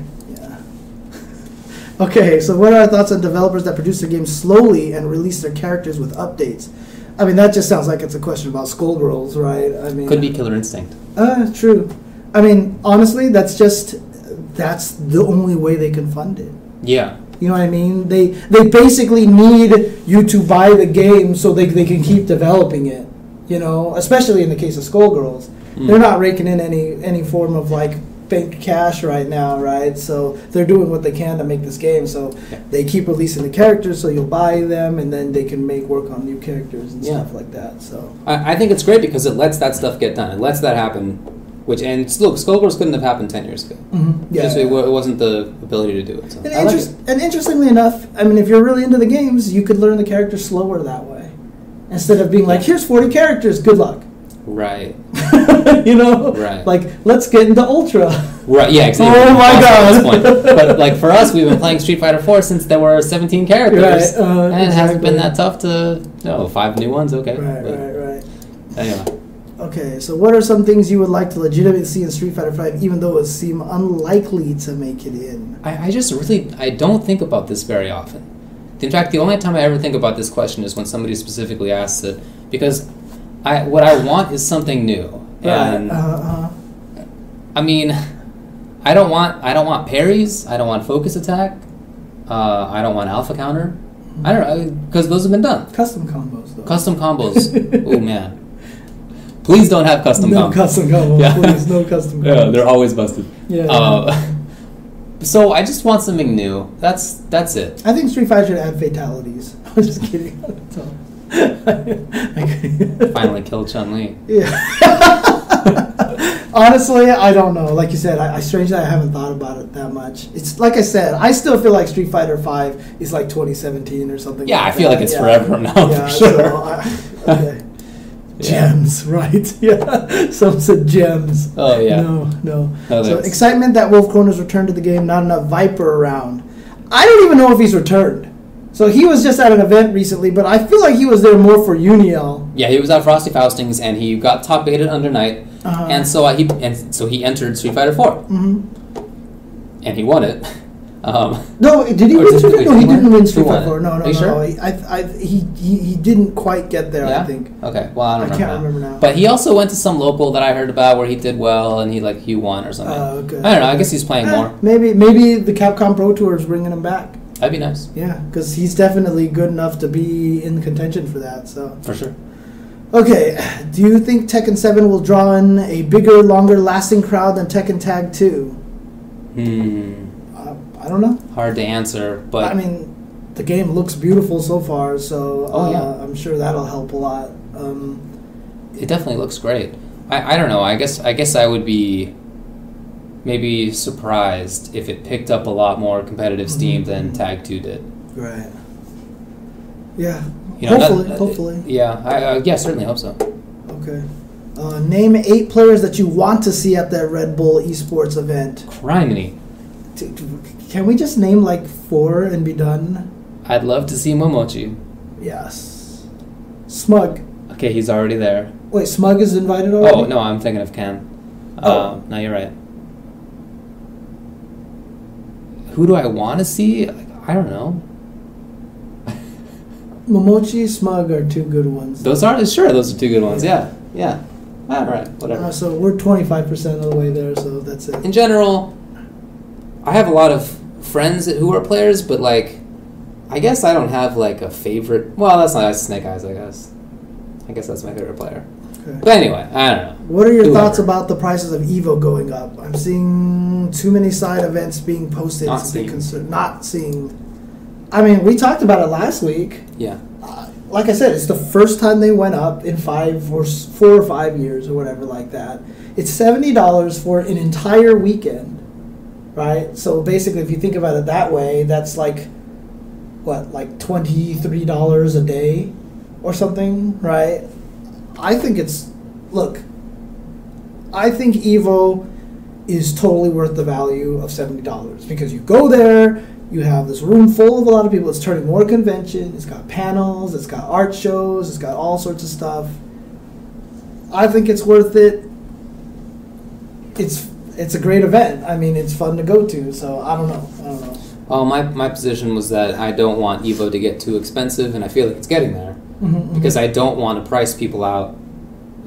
Okay, so what are our thoughts on developers that produce their games slowly and release their characters with updates? I mean, that just sounds like it's a question about Skullgirls, right? I mean, could be Killer Instinct. True. I mean, honestly, that's the only way they can fund it. Yeah. You know what I mean? They basically need you to buy the game so they can keep developing it. Especially in the case of Skullgirls, they're not raking in any form of like bank cash right now, right? So they're doing what they can to make this game. So they keep releasing the characters, so you'll buy them, and then they can work on new characters and stuff like that. So I think it's great because it lets that stuff get done. It lets that happen. Look, Skullgirls couldn't have happened 10 years ago. It wasn't the ability to do it. So and interestingly enough, I mean, if you're really into the games, you could learn the characters slower that way, instead of being like, here's 40 characters, good luck. Right. Right. Like, let's get into Ultra. Right. Yeah. Exactly. Oh my God. But like for us, we've been playing Street Fighter 4 since there were 17 characters, and it hasn't been that tough to 5 new ones. Okay. Right. Anyway. Okay. So, what are some things you would like to legitimately see in Street Fighter 5, even though it seems unlikely to make it in? I don't think about this very often. In fact, the only time I ever think about this question is when somebody specifically asks it, because what I want is something new. And I mean, I don't want parries. I don't want focus attack. I don't want alpha counter. I don't know, because those have been done. Custom combos, though. Custom combos. Oh man. Please don't have custom combos. No custom combos. Please, no custom combos. Yeah, they're always busted. Yeah. So I just want something new. That's it. I think Street Fighter should add fatalities. I'm just kidding. Finally killed Chun-Li. Yeah. Honestly, I don't know. Like you said, I strangely I haven't thought about it that much. It's like I said, I still feel like Street Fighter 5 is like 2017 or something. Yeah, like I feel like it's forever from now, for sure. Okay. Gems, right? Yeah. Some said gems. Oh, yeah. No. So excitement that Wolf Kroner's returned to the game, not enough Viper around. I don't even know if he's returned. So he was just at an event recently, but I feel like he was there more for Uniel. Yeah, he was at Frosty Faustings, and he got top 8 at Under Night, and so he entered Street Fighter 4, and he won it. No, did he win Street Fighter? No, he didn't win Street Fighter 4. No. Are you sure? He didn't quite get there. Yeah? I think. Okay, well I can't remember now. But he also went to some local that I heard about where he did well, and he won or something. Okay. I don't know. I guess he's playing more. Maybe the Capcom Pro Tour is bringing him back. That'd be nice. Yeah, because he's definitely good enough to be in contention for that. So for sure. Okay, do you think Tekken 7 will draw in a bigger, longer-lasting crowd than Tekken Tag 2? I don't know. Hard to answer, but I mean, the game looks beautiful so far, so I'm sure that'll help a lot. It definitely looks great. I don't know. I guess I would be maybe surprised if it picked up a lot more competitive steam than Tag 2 did. Right. Yeah. Hopefully. Yeah. I certainly hope so. Okay. Name 8 players that you want to see at that Red Bull Esports event. Criminy. Can we just name like 4 and be done? I'd love to see Momochi. Yes. Smug. Okay, he's already there. Wait, Smug is invited already? Oh, no, I'm thinking of Ken. No, you're right. Who do I want to see? I don't know. Momochi, Smug are 2 good ones. Those are 2 good ones. Yeah. All right, whatever. So we're 25% of the way there, so that's it. In general, I have a lot of friends who are players, but like, I guess I don't have like a favorite. Well, that's Snake Eyes, I guess. I guess that's my favorite player. Okay. But anyway, I don't know. What are your thoughts about the prices of Evo going up? I'm seeing too many side events being posted. Not it's a big seeing. concern. Not seeing. I mean, we talked about it last week. Yeah. Like I said, it's the first time they went up in 4 or 5 years or whatever like that. It's $70 for an entire weekend, right? So basically, if you think about it that way, that's like, what, like $23 a day or something, right? I think I think Evo is totally worth the value of $70 because you go there, you have this room full of a lot of people. It's turning more convention. It's got panels. It's got art shows. It's got all sorts of stuff. I think it's worth it. It's a great event. I mean, it's fun to go to. So I don't know. Well, my position was that I don't want Evo to get too expensive, and I feel like it's getting there because I don't want to price people out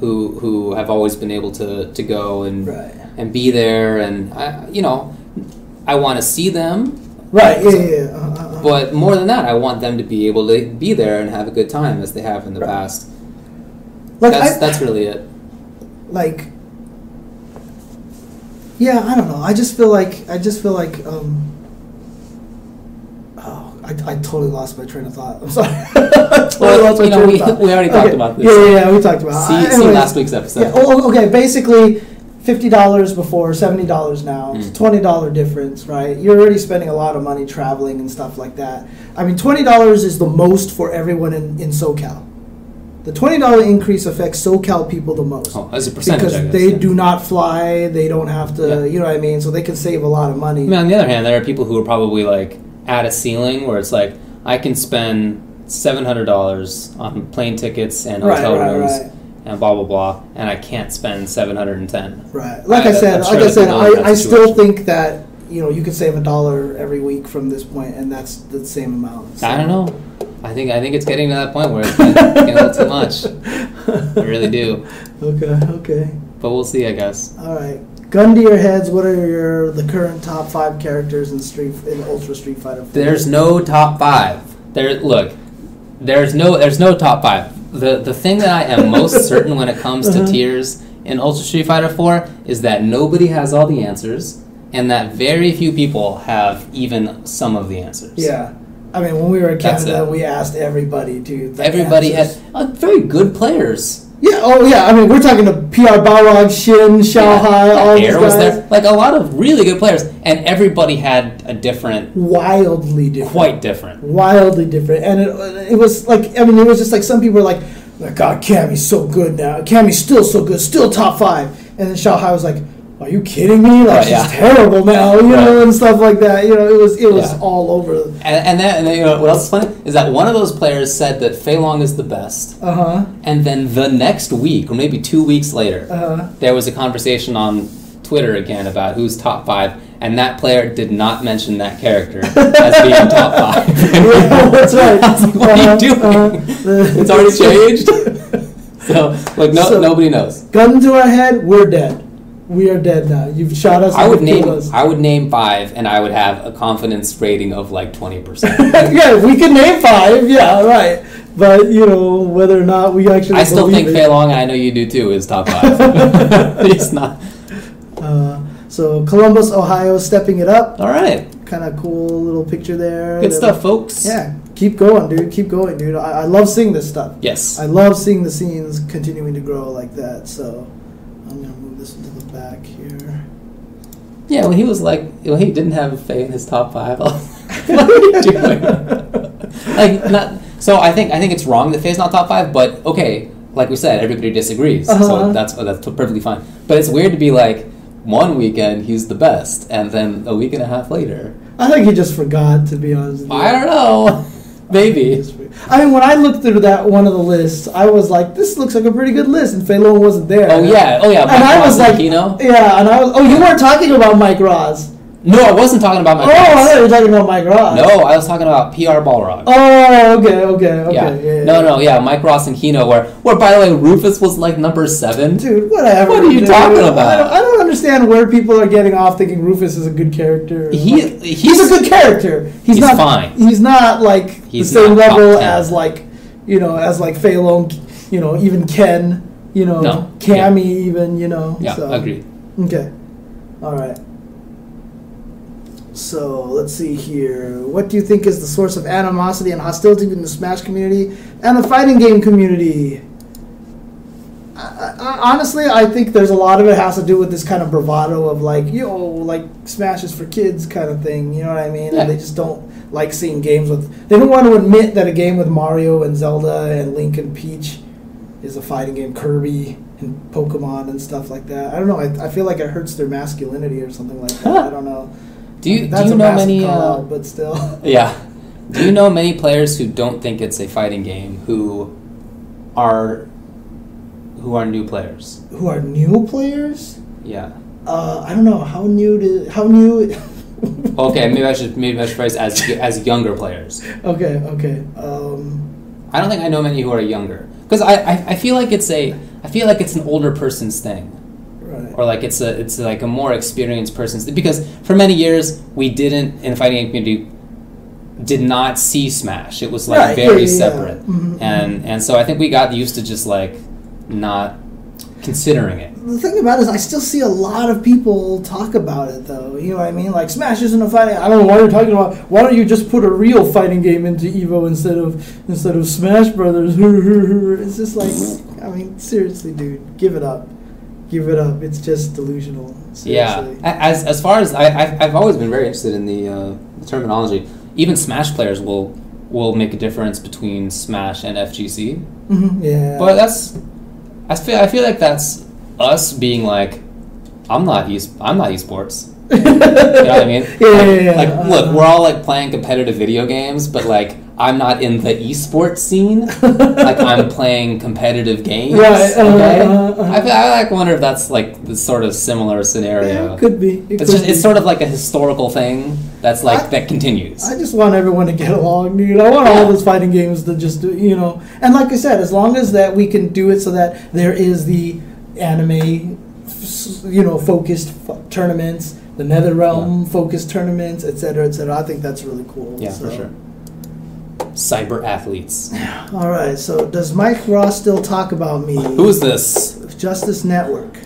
who have always been able to go and be there, and I want to see them. Right, yeah. But more than that, I want them to be able to be there and have a good time as they have in the past. Like that's really it. Like, yeah, I don't know. I just feel like I totally lost my train of thought. I'm sorry. I totally lost my train of thought. We already talked about this. Yeah, we talked about it. See last week's episode. Yeah, okay, basically, $50 before, $70 now. It's a $20 difference, right? You're already spending a lot of money traveling and stuff like that. I mean, $20 is the most for everyone in SoCal. The $20 increase affects SoCal people the most. Oh, as a percentage, because I guess, they do not fly, they don't have to, you know what I mean? So they can save a lot of money. I mean, on the other hand, there are people who are probably like at a ceiling where it's like, I can spend $700 on plane tickets and hotel rooms and blah blah blah, and I can't spend $710. Right. Like I said, I still think that you could save $1 every week from this point, and that's the same amount. So. I don't know. I think it's getting to that point where it's getting a little too much. I really do. Okay. But we'll see, I guess. All right. Gun to your heads. What are the current top 5 characters in Ultra Street Fighter 4? There's no top 5. There's no top 5. The thing that I am most certain when it comes to tiers in Ultra Street Fighter 4 is that nobody has all the answers, and that very few people have even some of the answers. Yeah. I mean, when we were in Canada, we asked everybody to... Everybody had very good players. Yeah, I mean, we're talking to PR Balrog, Shin, Xiaohai, all these guys. Was there. Like, a lot of really good players, and everybody had a different... Wildly different. Quite different. Wildly different. And it was like, I mean, it was just like some people were like, God, Cammy's so good now. Cammy's still so good, still top 5. And then Xiaohai was like, are you kidding me? Like, she's terrible now, you know, and stuff like that. You know, it was all over. And then what else is funny is that one of those players said that Fei Long is the best. And then the next week, or maybe 2 weeks later, there was a conversation on Twitter again about who's top 5, and that player did not mention that character as being top 5. Yeah, that's right. I was like, what are you doing? It's already changed. So, like, nobody knows. Gun to our head, we're dead. We are dead now. You've shot us. I would name 5, and I would have a confidence rating of like 20%. Yeah, we can name 5. Yeah, right. But whether or not we actually. I still think Fei Long, and I know you do too, is top 5. It's not. So Columbus, Ohio, stepping it up. All right. Kind of cool little picture there. Good stuff, folks. Yeah, keep going, dude. Keep going, dude. I love seeing this stuff. Yes. I love seeing the scenes continuing to grow like that. So I'm gonna move this into the back here. Yeah, when he didn't have Faye in his top 5, I was like, what are you doing? So I think it's wrong that Faye's not top 5, but okay, like we said, everybody disagrees, so that's perfectly fine. But it's weird to be like, one weekend he's the best, and then a week and a half later. I think he just forgot, to be honest with you. I don't know. Maybe. I mean, when I looked through that one of the lists, I was like, "This looks like a pretty good list," and Fei Long wasn't there. Oh yeah. And I was like, Kino? Yeah, and I was. Oh, you weren't talking about Mike Ross. No, I wasn't talking about Mike Ross. Oh, I thought you were talking about Mike Ross. No, I was talking about PR Balrog. Oh, okay. Yeah. No, Mike Ross and Kino, where by the way, Rufus was like number 7. Dude, whatever. What are you talking about? I don't understand where people are getting off thinking Rufus is a good character. He's a good character. He's not fine. He's not like the same level as like Fei Long. even Ken, Cammy, even, Yeah, so. agreed. Okay. All right. So let's see here. What do you think is the source of animosity and hostility in the Smash community and the fighting game community? Honestly, I think there's a lot of it has to do with this kind of bravado of like Smash is for kids kind of thing. You know what I mean? Yeah. And they just don't like seeing games with. They don't want to admit that a game with Mario and Zelda and Link and Peach is a fighting game. Kirby and Pokemon and stuff like that. I don't know. I feel like it hurts their masculinity or something like that. I don't know. Do you That's know many? Call-out, but still. Yeah. Do you know many players who don't think it's a fighting game who are new players? Who are new players? Yeah. I don't know how new. Okay, maybe I should phrase as younger players. Okay. I don't think I know many who are younger because I feel like it's an older person's thing. Right. Or like it's like a more experienced person's thing. Because for many years we didn't in the fighting game community did not see Smash. It was like very separate. Mm-hmm. And so I think we got used to just like not considering it. The thing about it is I still see a lot of people talk about it though. You know what I mean? Like Smash isn't a fighting. I don't know why you're talking about. Why don't you just put a real fighting game into Evo instead of Smash Brothers? It's just like, I mean, seriously, dude, give it up. Give it up. It's just delusional. Seriously. Yeah. As far as I've always been very interested in the terminology. Even Smash players will make a difference between Smash and FGC. Mm-hmm. Yeah. But I feel like that's us being like, I'm not esports. You know what I mean? Yeah. Look, we're all like playing competitive video games, but like I'm not in the esports scene. Like I'm playing competitive games. Right. I wonder if that's like the sort of similar scenario. Yeah, it could be. It's sort of like a historical thing that's like that continues. I just want everyone to get along, dude. I want all those fighting games to just do, and like I said, as long as that we can do it so that there is the anime, focused tournaments, the NetherRealm focused tournaments, etc., etc. I think that's really cool. Yeah, for sure. Cyber athletes. All right. So does Mike Ross still talk about me? Who is this? Justice Network.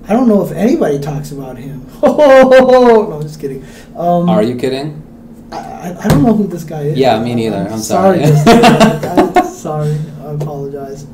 I don't know if anybody talks about him. No, I'm just kidding. Are you kidding? I don't know who this guy is. Yeah, me neither. I'm sorry. Sorry. I apologize.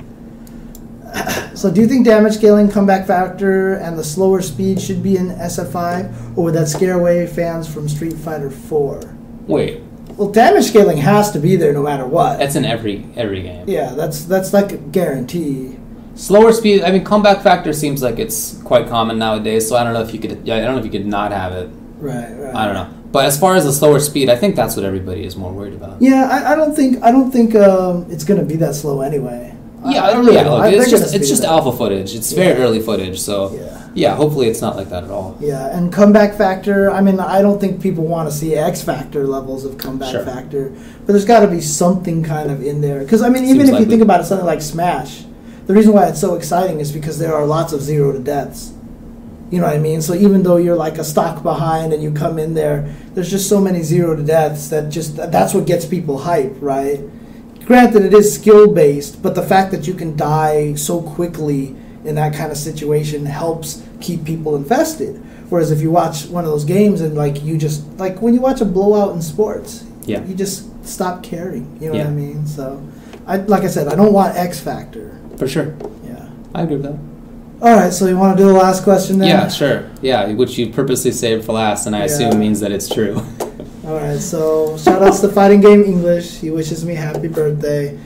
So do you think damage scaling, comeback factor, and the slower speed should be in SF5, or would that scare away fans from Street Fighter 4? Wait. Well, damage scaling has to be there no matter what. That's in every game. Yeah, that's like a guarantee. Slower speed. I mean, comeback factor seems like it's quite common nowadays. So I don't know if you could. Yeah, I don't know if you could not have it. Right. I don't know. But as far as the slower speed, I think that's what everybody is more worried about. Yeah, I don't think it's going to be that slow anyway. Yeah, look, it's just alpha footage. It's very early footage, so yeah, hopefully it's not like that at all. Yeah, and comeback factor, I mean, I don't think people want to see X factor levels of comeback factor, but there's got to be something kind of in there. Because, I mean, even if you think about it, something like Smash, the reason why it's so exciting is because there are lots of 0 to deaths. You know what I mean? So even though you're like a stock behind and you come in there, there's just so many 0 to deaths that's what gets people hype, right? Granted, it is skill-based, but the fact that you can die so quickly in that kind of situation helps keep people invested. Whereas if you watch one of those games and like you just like when you watch a blowout in sports, you just stop caring. You know what I mean? So, like I said, I don't want X factor. For sure. Yeah, I agree with that. All right, so you want to do the last question then? Yeah, sure. Yeah, which you purposely saved for last, and I assume means that it's true. All right, so shout outs to Fighting Game English. He wishes me happy birthday.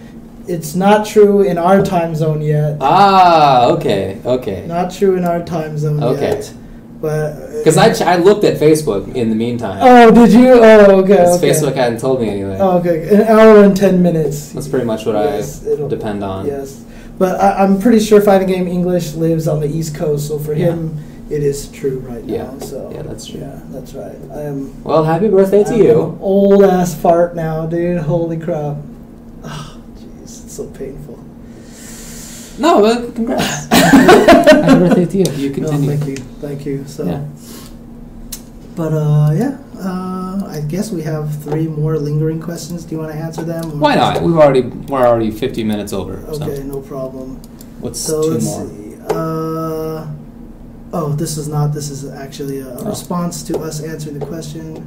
It's not true in our time zone yet. Ah, okay. Not true in our time zone yet. But because I looked at Facebook in the meantime. Oh, did you? Oh, okay. Facebook hadn't told me anything. Oh, okay, an hour and 10 minutes. That's pretty much what I depend on. Yes, but I'm pretty sure Fighting Game English lives on the East Coast, so for him, it is true right now. So yeah, that's true. Yeah, that's right. I am. Well, happy birthday to you. Old ass fart now, dude. Holy crap. Oh, jeez, it's so painful. No, but congrats. Happy birthday to you. You continue. No, thank you. So, But yeah, I guess we have 3 more lingering questions. Do you want to answer them? Why not? We're already 50 minutes over. Okay, so. no problem. What's so 2 let's more? See. Oh, this is not. This is actually a response to us answering the question.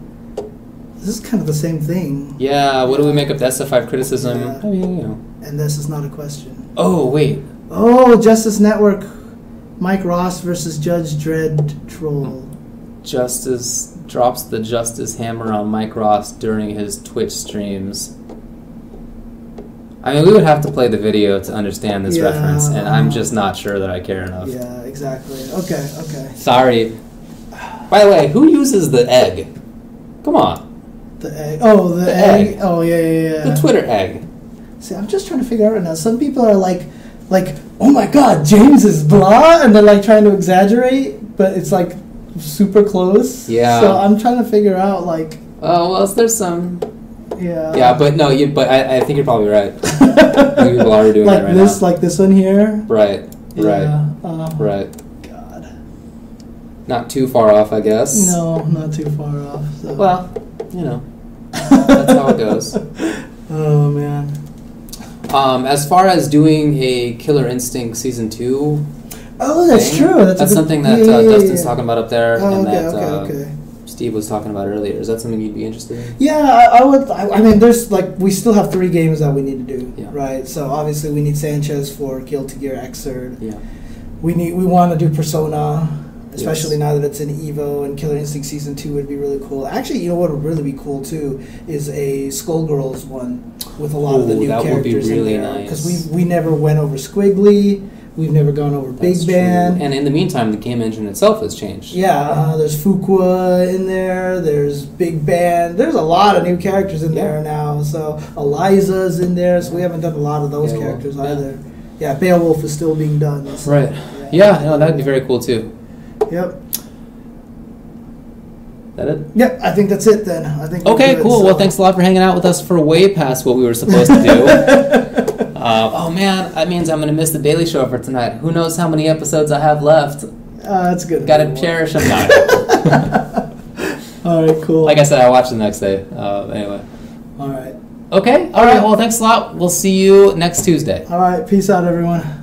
This is kind of the same thing. Yeah. What do we make of the SF5 criticism? Yeah. I mean, you know. And this is not a question. Oh wait. Oh, Justice Network, Mike Ross versus Judge Dredd troll. Justice drops the Justice hammer on Mike Ross during his Twitch streams. I mean, we would have to play the video to understand this reference, and I'm just not sure that I care enough. Yeah, exactly. Okay. Sorry. By the way, who uses the egg? Come on. The egg. Oh, the egg. Oh, yeah. The Twitter egg. See, I'm just trying to figure out right now. Some people are like, oh my God, James is blah, and they're like trying to exaggerate, but it's like super close. Yeah. So I'm trying to figure out like. Oh well, there's some. Yeah. Yeah, but no, But I think you're probably right. People are doing like that right this, now. like this one here. Right. Yeah. Right. God. Not too far off, I guess. No, not too far off. So. Well, you know, that's how it goes. Oh man. As far as doing a Killer Instinct season 2. Oh, that's thing, true. That's something that Dustin's talking about up there, and that okay. Steve was talking about earlier. Is that something you'd be interested in? Yeah, I would. I mean, there's like we still have 3 games that we need to do, right? So obviously we need Sanchez for Guilty Gear Xrd. Yeah. We want to do Persona, especially now that it's in Evo, and Killer Instinct Season 2 would be really cool. Actually, you know what would really be cool too is a Skullgirls one with a lot of the new characters would be really in there. nice. Because we never went over Squiggly. We've never gone over Big Band. And in the meantime, the game engine itself has changed. Yeah, there's Fuqua in there. There's Big Band. There's a lot of new characters in there now. So Eliza's in there. So we haven't done a lot of those characters either. Yeah, Beowulf is still being done. So, right. Yeah, no, that'd be very cool too. Yep. That it? Yep, I think that's it then. I think. Okay, cool. So. Well, thanks a lot for hanging out with us for way past what we were supposed to do. Oh man, that means I'm gonna miss the Daily Show for tonight. Who knows how many episodes I have left? That's good. Gotta cherish them now. All right, cool. Like I said, I watch the next day. Anyway. All right. Okay. All right. Well, thanks a lot. We'll see you next Tuesday. All right. Peace out, everyone.